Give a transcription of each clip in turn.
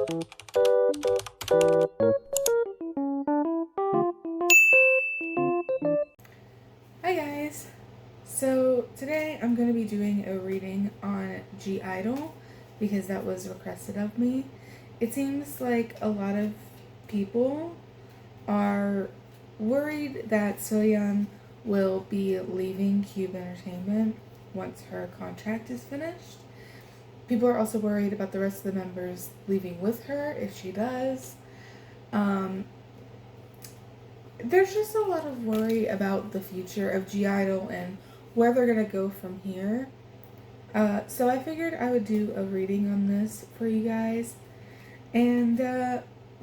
Hi guys! So today I'm going to be doing a reading on G-Idol because that was requested of me. It seems like a lot of people are worried that Soyeon will be leaving Cube Entertainment once her contract is finished. People are also worried about the rest of the members leaving with her if she does. There's just a lot of worry about the future of G-Idol and where they're going to go from here. So I figured I would do a reading on this for you guys. And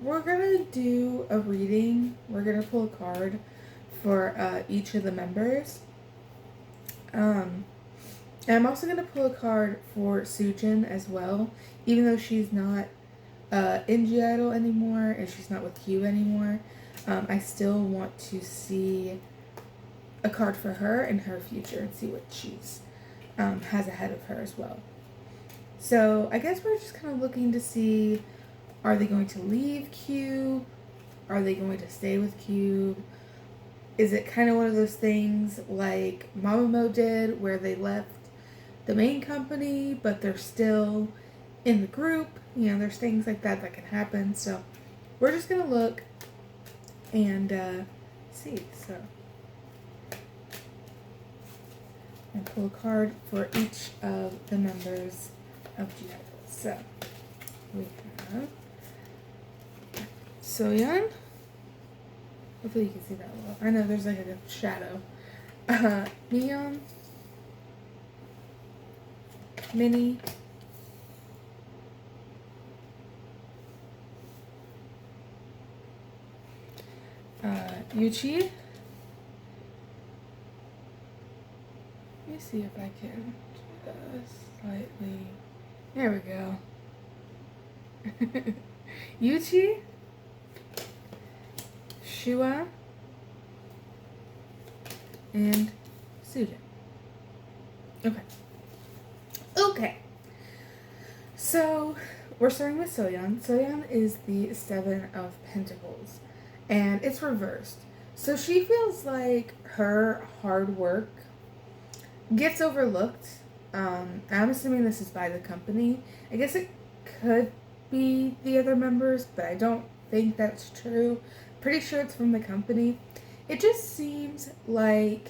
we're going to do a reading. We're going to pull a card for each of the members. And I'm also going to pull a card for Soyeon as well. Even though she's not in G-Idol anymore and she's not with Q anymore. I still want to see a card for her and her future and see what she's has ahead of her as well. So I guess we're just kind of looking to see, are they going to leave Cube? Are they going to stay with Cube? Is it kind of one of those things like Mamamoo did where they left the main company but they're still in the group? You know, there's things like that can happen. So we're just going to look and see. So and pull a card for each of the members of G-Idol. So we have Soyeon. Hopefully you can see that well. I know there's like a shadow. Neon, Minnie, Yuchi. Let me see if I can just slightly. There we go. Yuchi, Shua, and Soyeon. Okay. So we're starting with Soyeon. Soyeon is the Seven of Pentacles, and it's reversed. So she feels like her hard work gets overlooked. I'm assuming this is by the company. I guess it could be the other members, but I don't think that's true. Pretty sure it's from the company. It just seems like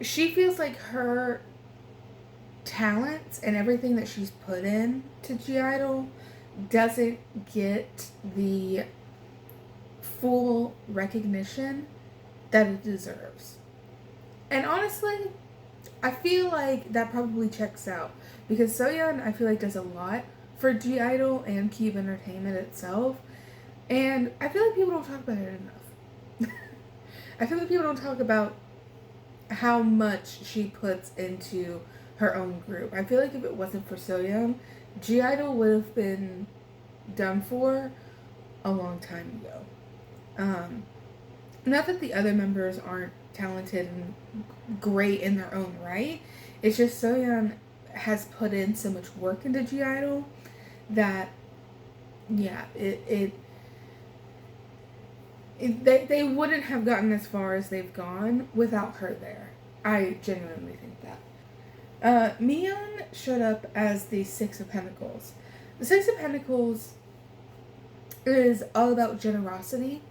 she feels like her talents and everything that she's put in to G-Idol doesn't get the full recognition that it deserves. And honestly, I feel like that probably checks out because Soyeon, I feel like, does a lot for G-Idol and Cube Entertainment itself, and I feel like people don't talk about it enough. I feel like people don't talk about how much she puts into her own group. I feel like if it wasn't for Soyeon, G-Idol would have been done for a long time ago. Not that the other members aren't talented and great in their own right. It's just Soyeon has put in so much work into G-Idol that, yeah, they wouldn't have gotten as far as they've gone without her there. I genuinely think that. Miyeon showed up as the Six of Pentacles. The Six of Pentacles is all about generosity.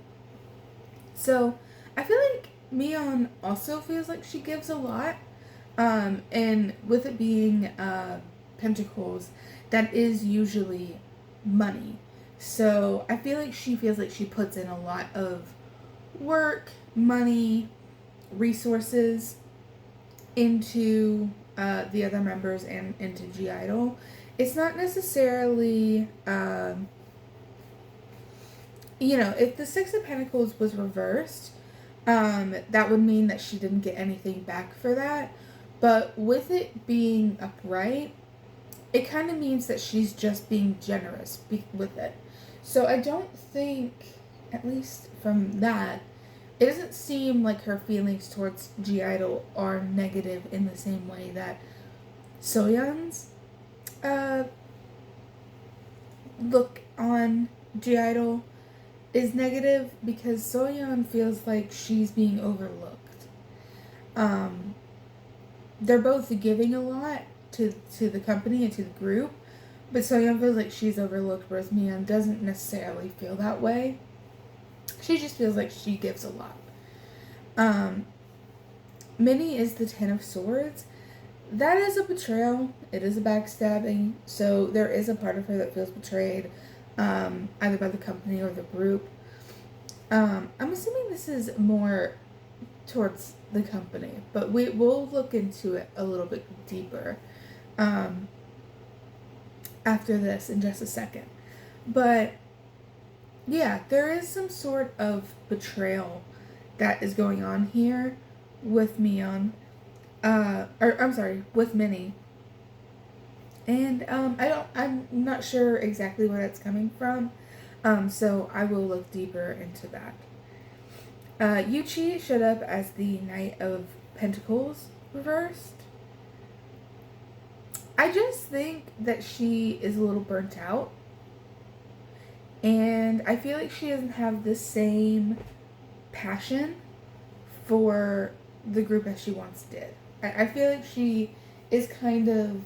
So I feel like Miyeon also feels like she gives a lot. And with it being Pentacles, that is usually money. So I feel like she feels like she puts in a lot of work, money, resources into the other members and into G-Idol. It's not necessarily, if the Six of Pentacles was reversed, that would mean that she didn't get anything back for that. But with it being upright, it kind of means that she's just being generous with it. So I don't think, at least from that, it doesn't seem like her feelings towards G-Idol are negative in the same way that Soyeon's look on G-Idol is negative because Soyeon feels like she's being overlooked. Um, they're both giving a lot to the company and to the group, but Soyeon feels like she's overlooked, whereas Miyeon doesn't necessarily feel that way. She just feels like she gives a lot. Minnie is the Ten of Swords. That is a betrayal. It is a backstabbing. So there is a part of her that feels betrayed, either by the company or the group. I'm assuming this is more towards the company, but we'll look into it a little bit deeper after this in just a second. But yeah, there is some sort of betrayal that is going on here with Miyeon. With Minnie. And I'm not sure exactly where that's coming from. So I will look deeper into that. Yuchi showed up as the Knight of Pentacles reversed. I just think that she is a little burnt out. And I feel like she doesn't have the same passion for the group as she once did. I feel like she is kind of,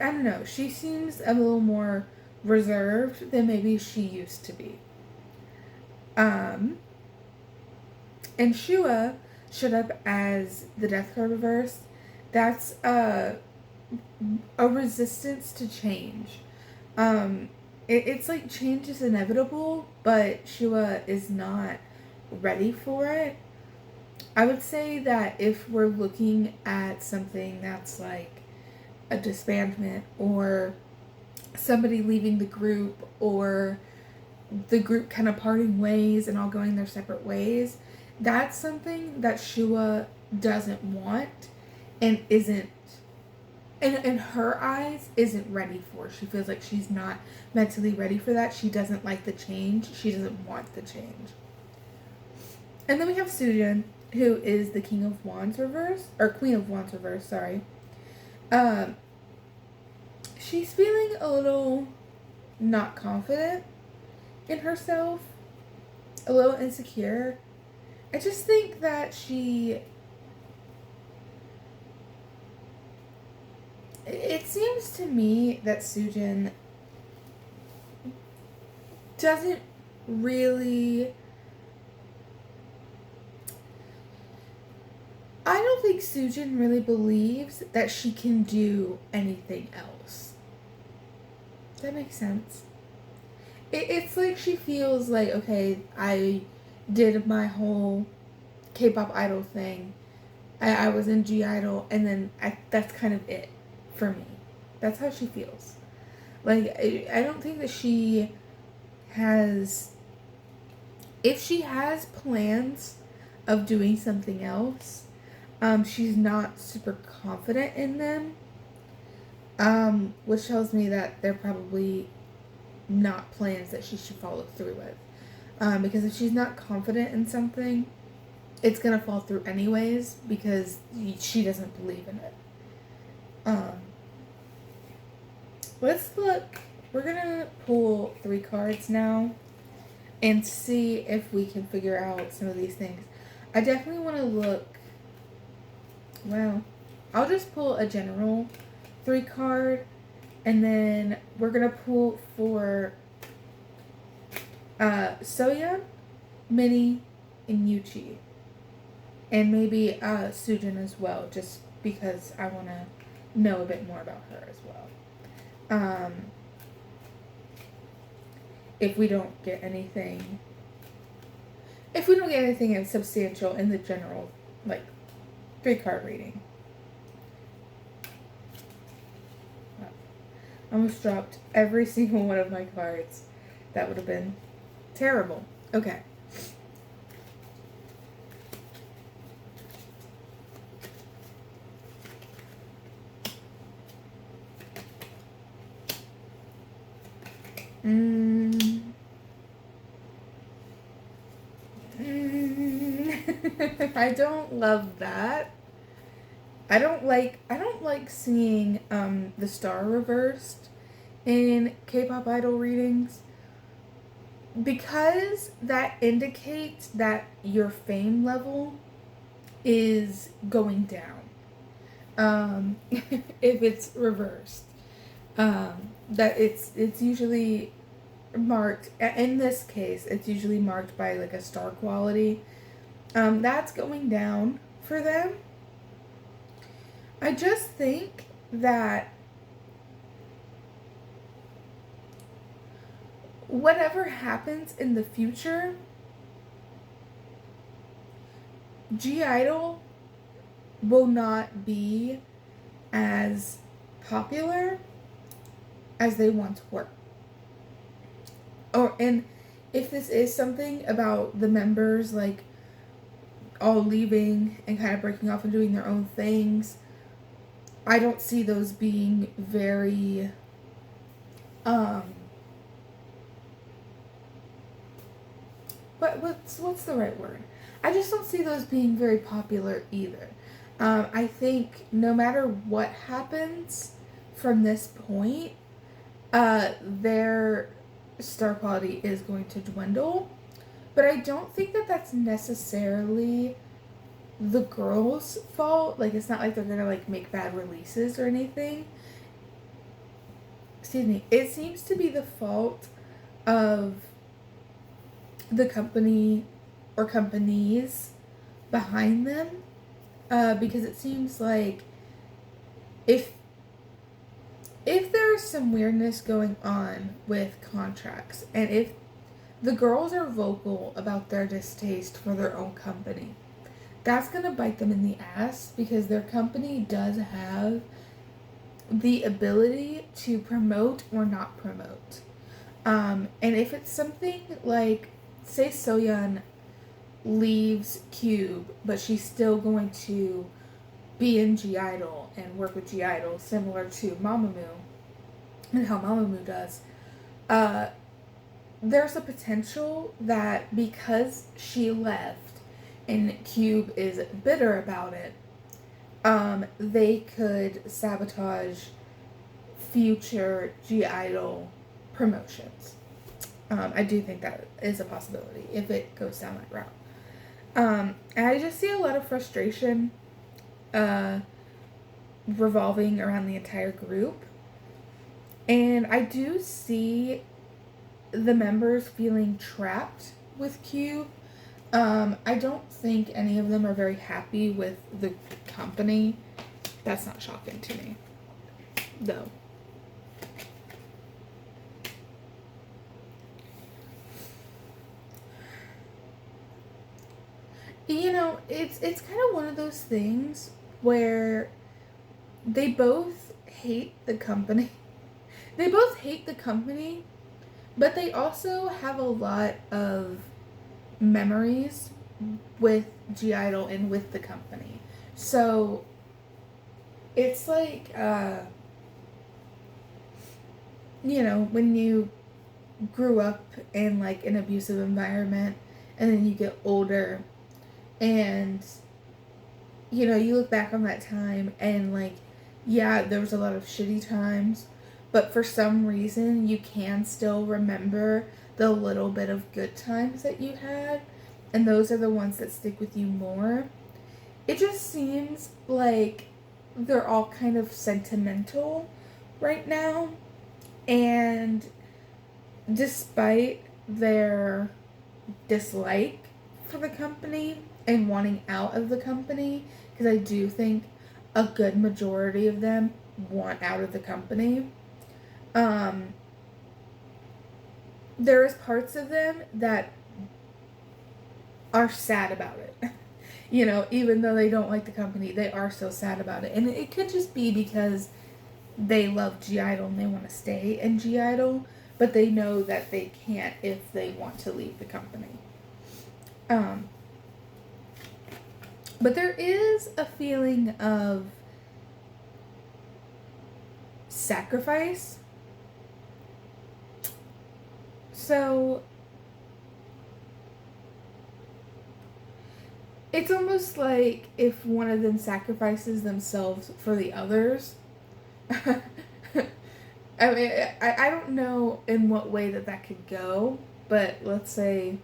I don't know, she seems a little more reserved than maybe she used to be. And Shua showed up as the Death card reverse. That's a resistance to change. It's like change is inevitable, but Shua is not ready for it. I would say that if we're looking at something that's like a disbandment or somebody leaving the group or the group kind of parting ways and all going their separate ways, that's something that Shua doesn't want and isn't, in her eyes, isn't ready for. She feels like she's not mentally ready for that. She doesn't like the change. She doesn't want the change. And then we have Soyeon, who is the King of Wands reverse, or Queen of Wands reverse, sorry. She's feeling a little not confident in herself, a little insecure. I just think that it seems to me that Soyeon doesn't really, I don't think Soyeon really believes that she can do anything else. Does that make sense? It's like she feels like, okay, I did my whole K-pop idol thing. I was in G-Idol, and then that's kind of it for me. That's how she feels. Like, I don't think that she has, if she has plans of doing something else, she's not super confident in them, which tells me that they're probably not plans that she should follow through with. Because if she's not confident in something, it's gonna fall through anyways because she doesn't believe in it. Let's look. We're gonna pull 3 cards now and see if we can figure out some of these things. I definitely want to look. Well, I'll just pull a general 3 card, and then we're gonna pull for Soyeon, Minnie, and Yuchi, and maybe Soyeon as well, just because I want to know a bit more about her as well. If we don't get anything substantial in the general, like, 3 card reading. I almost dropped every single one of my cards. That would have been terrible. Okay. I don't love that. I don't like seeing the star reversed. in K-pop idol readings, because that indicates that your fame level is going down. If it's reversed, that it's usually marked, in this case it's usually marked by like a star quality. That's going down for them. I just think that whatever happens in the future, G Idol will not be as popular as they once were. And if this is something about the members like all leaving and kind of breaking off and doing their own things, I don't see those being very what's the right word? I just don't see those being very popular either. I think no matter what happens from this point, their star quality is going to dwindle. But I don't think that that's necessarily the girls' fault. Like, it's not like they're gonna like make bad releases or anything. Excuse me. It seems to be the fault of the company or companies behind them, because it seems like if there's some weirdness going on with contracts, and if the girls are vocal about their distaste for their own company, that's going to bite them in the ass, because their company does have the ability to promote or not promote. And if it's something like, say Soyeon leaves Cube, but she's still going to be in G Idol and work with G Idol, similar to Mamamoo and how Mamamoo does, there's a potential that because she left and Cube is bitter about it, they could sabotage future G Idol promotions. I do think that is a possibility if it goes down that route. And I just see a lot of frustration revolving around the entire group. And I do see the members feeling trapped with Cube. I don't think any of them are very happy with the company. That's not shocking to me, though. You know, it's kind of one of those things where they both hate the company. They both hate the company, but they also have a lot of memories with G Idol and with the company. So it's like, you know, when you grew up in like an abusive environment and then you get older and, you know, you look back on that time and like, yeah, there was a lot of shitty times, but for some reason you can still remember the little bit of good times that you had, and those are the ones that stick with you more. It just seems like they're all kind of sentimental right now, and despite their dislike for the company and wanting out of the company, because I do think a good majority of them want out of the company, there is parts of them that are sad about it. You know, even though they don't like the company, they are so sad about it. And it could just be because they love G Idol and they want to stay in G Idol, but they know that they can't if they want to leave the company. But there is a feeling of sacrifice. So it's almost like if one of them sacrifices themselves for the others. I mean, I don't know in what way that could go, but let's say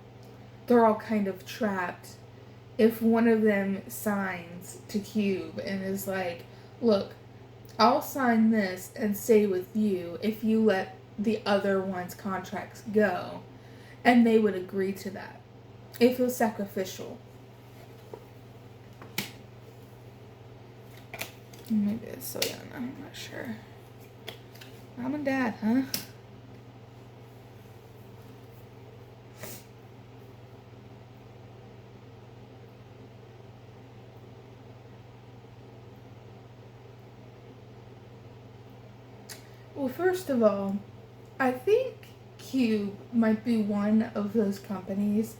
they're all kind of trapped. If one of them signs to Cube and is like, look, I'll sign this and stay with you if you let the other one's contracts go, and they would agree to that. It feels sacrificial. Maybe it's Soyeon, I'm not sure. Mom and Dad, huh? Well, first of all, I think Cube might be one of those companies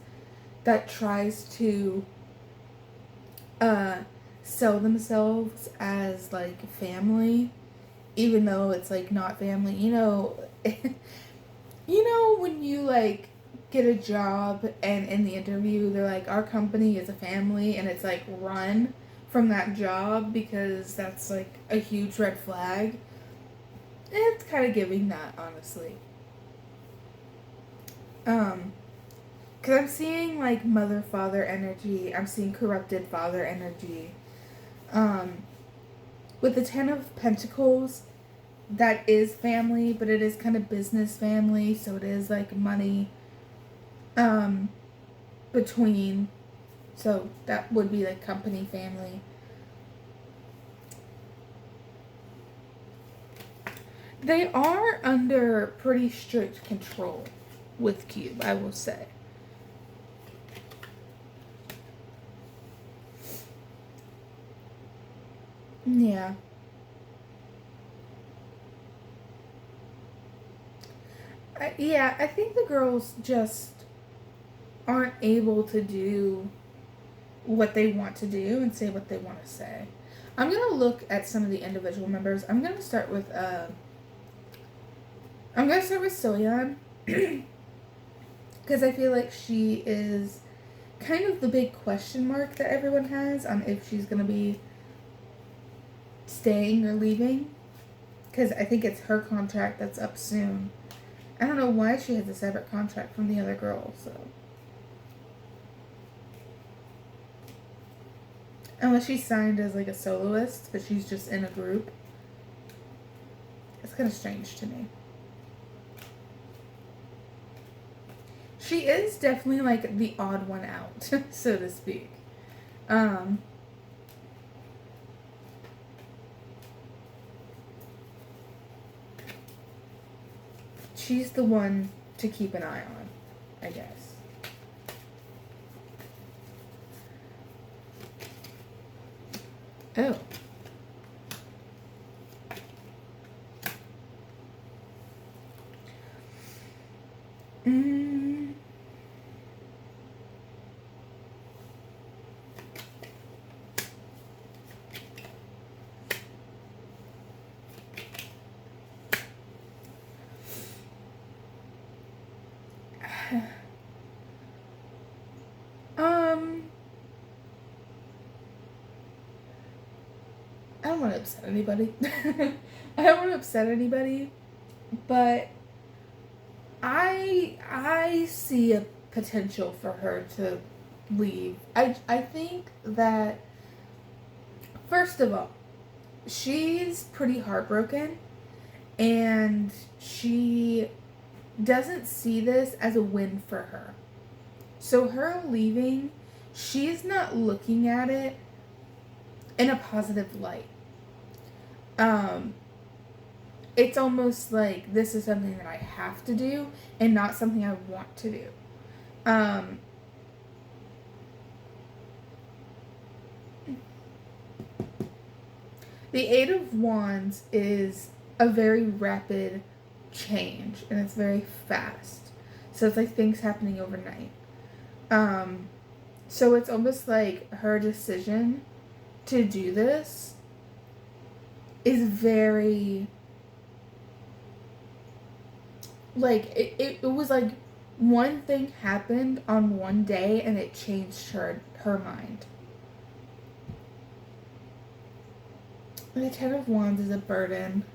that tries to uh, sell themselves as like family, even though it's like not family. You know when you like get a job and in the interview they're like, our company is a family, and it's like run from that job because that's like a huge red flag. It's kind of giving that, honestly. Because I'm seeing like mother father energy. I'm seeing corrupted father energy. Um, with the Ten of Pentacles, that is family, but it is kind of business family, so it is like money um, between. So that would be like company family. They are under pretty strict control with Cube, I will say. Yeah. I think the girls just aren't able to do what they want to do and say what they want to say. I'm going to look at some of the individual members. I'm going to start with Soyeon because I feel like she is kind of the big question mark that everyone has on if she's going to be staying or leaving, because I think it's her contract that's up soon. I don't know why she has a separate contract from the other girl, so. Unless she's signed as like a soloist, but she's just in a group. It's kind of strange to me. She is definitely like the odd one out, so to speak. She's the one to keep an eye on, I guess. Oh. I don't want to upset anybody. I don't want to upset anybody, but I see a potential for her to leave. I think that, first of all, she's pretty heartbroken, and she doesn't see this as a win for her. So her leaving, she's not looking at it in a positive light. It's almost like this is something that I have to do and not something I want to do. The Eight of Wands is a very rapid change, and it's very fast. So it's like things happening overnight. So it's almost like her decision to do this is very, like, it was like one thing happened on one day and it changed her mind. The Ten of Wands is a burden.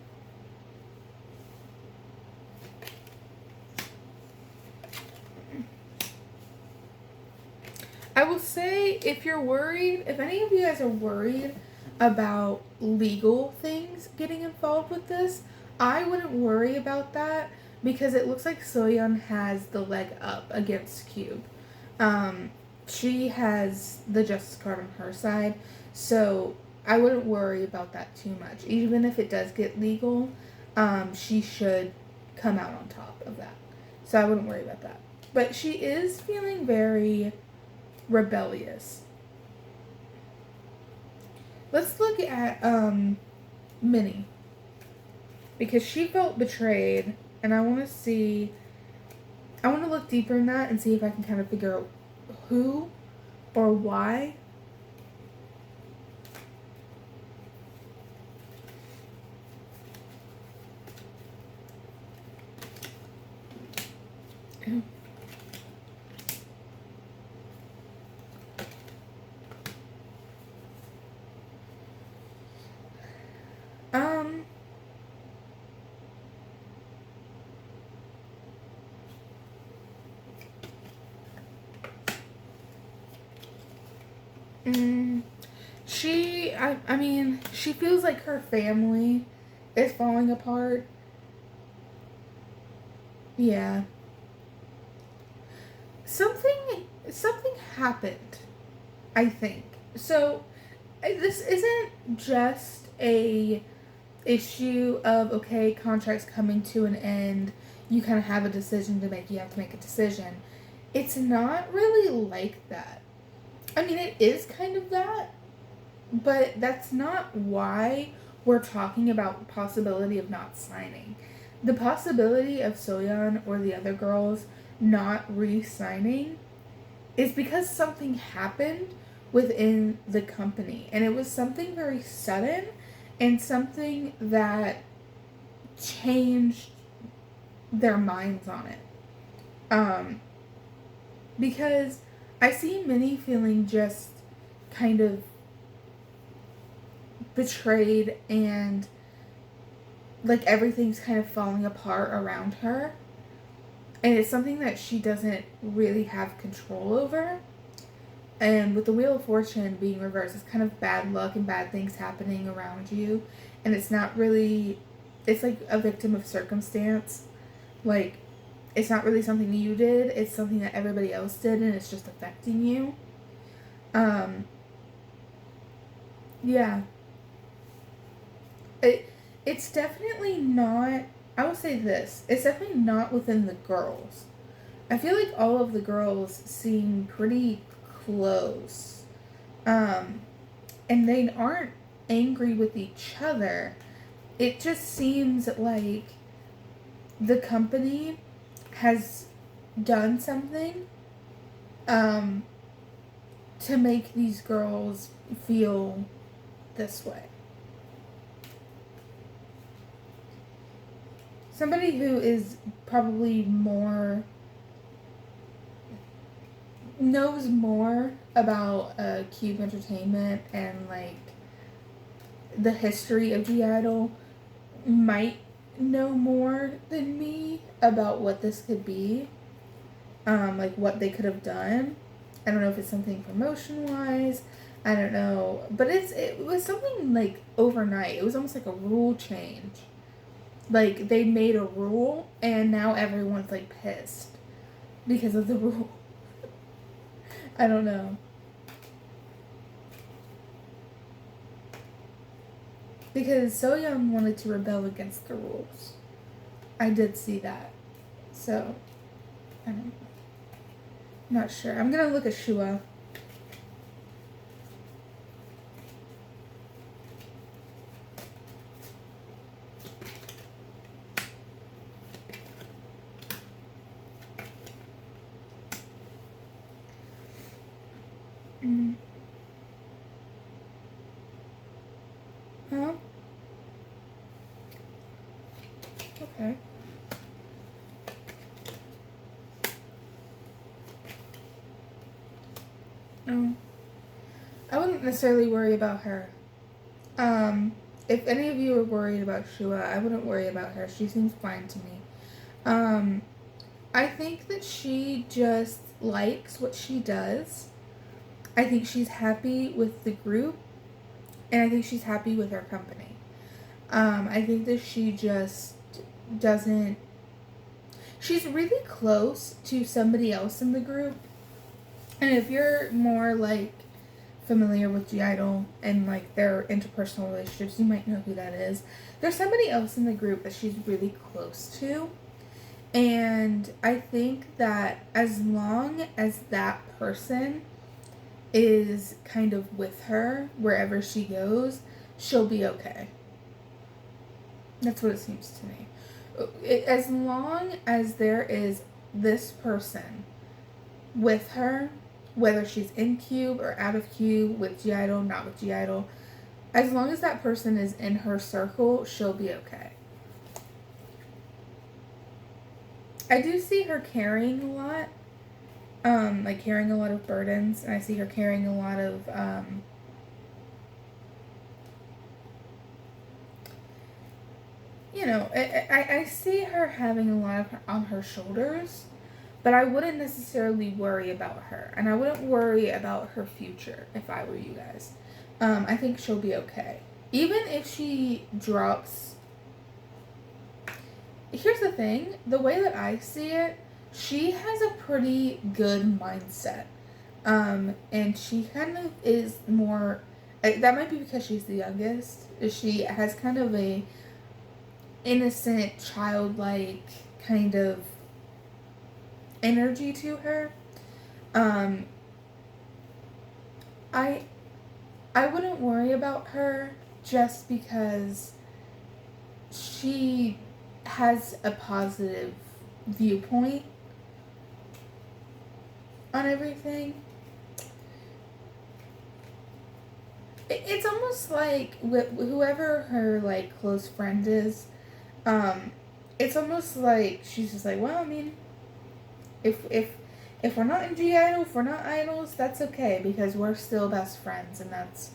I will say, if you're worried, if any of you guys are worried about legal things getting involved with this, I wouldn't worry about that because it looks like Soyeon has the leg up against Cube. Um, she has the justice card on her side, so I wouldn't worry about that too much. Even if it does get legal, she should come out on top of that. So I wouldn't worry about that. But she is feeling very rebellious. Let's look at Minnie, because she felt betrayed, and I want to look deeper in that and see if I can kind of figure out who or why. Um, I mean, she feels like her family is falling apart. Yeah. Something happened, I think. So, this isn't just a issue of, okay, contracts coming to an end, you kind of have a decision to make, you have to make a decision. It's not really like that. I mean, it is kind of that, but that's not why we're talking about possibility of not signing. The possibility of Soyeon or the other girls not re-signing is because something happened within the company, and it was something very sudden and something that changed their minds on it. Because I see Minnie feeling just kind of betrayed and like everything's kind of falling apart around her. And it's something that she doesn't really have control over. And with the Wheel of Fortune being reversed, it's kind of bad luck and bad things happening around you. And it's not really, it's like a victim of circumstance. Like, it's not really something you did, it's something that everybody else did, and it's just affecting you. Yeah. It's definitely not, I will say this, it's definitely not within the girls. I feel like all of the girls seem pretty close. And they aren't angry with each other. It just seems like the company has done something to make these girls feel this way. Somebody who is probably knows more about Cube Entertainment and like the history of G-Idol might know more than me about what this could be, like what they could have done. I don't know if it's something promotion wise, I don't know, but it was something like overnight. It was almost like a rule change. Like they made a rule and now everyone's like pissed because of the rule. I don't know. Because Soyeon wanted to rebel against the rules. I did see that. So, I don't know. I'm not sure. I'm gonna look at Shua. Huh? Okay. I wouldn't necessarily worry about her. If any of you are worried about Shua, I wouldn't worry about her. She seems fine to me. I think that she just likes what she does. I think she's happy with the group, and I think she's happy with her company. I think that she just doesn't. She's really close to somebody else in the group, and if you're more like familiar with G-Idol and like their interpersonal relationships, you might know who that is. There's somebody else in the group that she's really close to, and I think that as long as that person is kind of with her wherever she goes, she'll be okay. That's what it seems to me. As long as there is this person with her, whether she's in Cube or out of Cube, with G-Idol, not with G-Idol, as long as that person is in her circle, she'll be okay. I do see her carrying a lot, like carrying a lot of burdens, and I see her carrying a lot of, I see her having a lot of on her shoulders, but I wouldn't necessarily worry about her, and I wouldn't worry about her future if I were you guys. I think she'll be okay. Even if she drops. Here's the thing, the way that I see it, she has a pretty good mindset. And she kind of is more, that might be because she's the youngest. She has kind of a innocent, childlike kind of energy to her. I wouldn't worry about her just because she has a positive viewpoint on everything. It's almost like whoever her like close friend is, it's almost like she's just like, well, I mean, if we're not in G-Idol, if we're not idols, that's okay because we're still best friends, and that's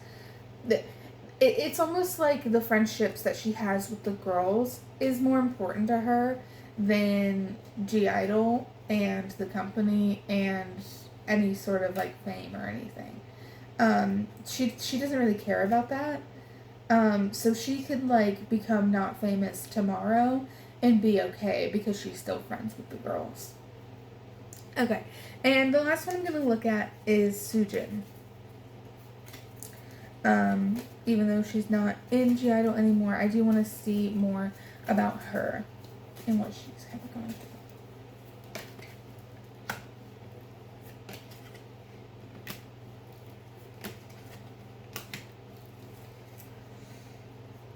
it's almost like the friendships that she has with the girls is more important to her than G-Idol and the company and any sort of like fame or anything. She doesn't really care about that. So she could like become not famous tomorrow and be okay because she's still friends with the girls. Okay, and the last one I'm gonna look at is Soyeon. Even though she's not in G-Idol anymore, I do want to see more about her and what she's kind of going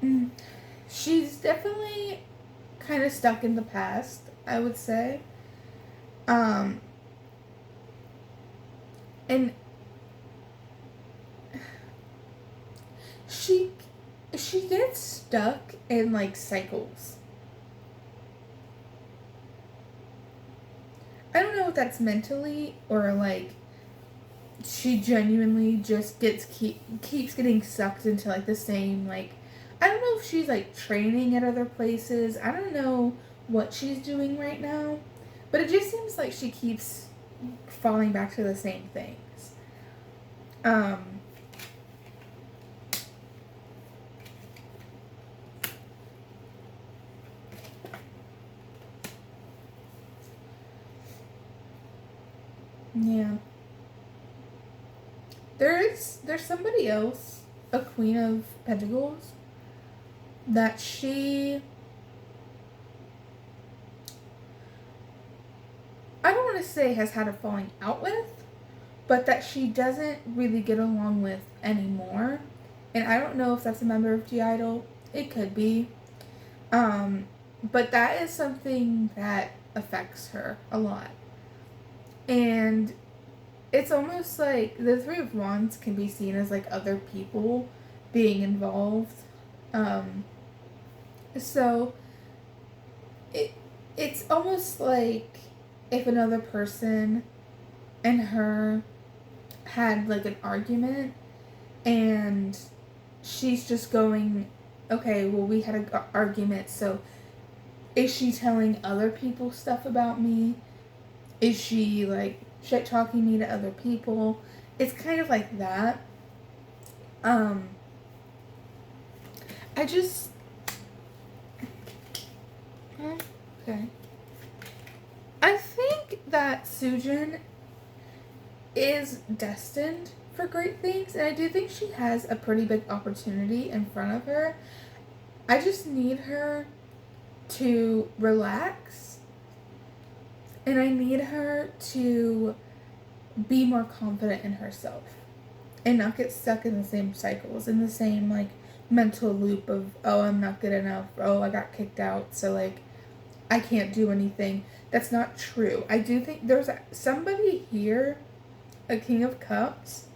through. She's definitely kind of stuck in the past, I would say. And she gets stuck in like cycles. I don't know if that's mentally or like she genuinely just keeps getting sucked into like the same like, I don't know if she's like training at other places. I don't know what she's doing right now, but it just seems like she keeps falling back to the same things. Yeah. There's somebody else, a Queen of Pentacles, that I don't want to say has had a falling out with, but that she doesn't really get along with anymore. And I don't know if that's a member of G-Idol. It could be. But that is something that affects her a lot. And it's almost like the Three of Wands can be seen as like other people being involved. So it's almost like if another person and her had like an argument and she's just going, okay, well, we had an argument, so is she telling other people stuff about me? Is she like shit talking me to other people? it's kind of like that. Um, I just okay. I think that Soojin is destined for great things, and I do think she has a pretty big opportunity in front of her. I just need her to relax, and I need her to be more confident in herself and not get stuck in the same cycles, in the same like mental loop of, oh, I'm not good enough, oh, I got kicked out, so like I can't do anything. That's not true. I do think there's somebody here, a King of Cups,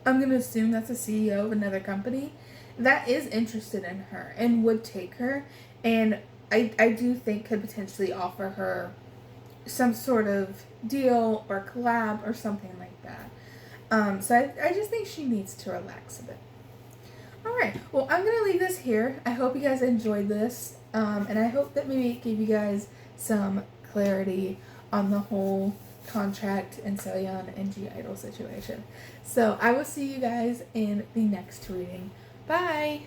I'm going to assume that's a CEO of another company, that is interested in her and would take her, and I do think could potentially offer her some sort of deal or collab or something like that. So I just think she needs to relax a bit. Alright, well, I'm going to leave this here. I hope you guys enjoyed this, and I hope that maybe it gave you guys some clarity on the whole contract and Soyeon and G Idol situation. So I will see you guys in the next reading. Bye!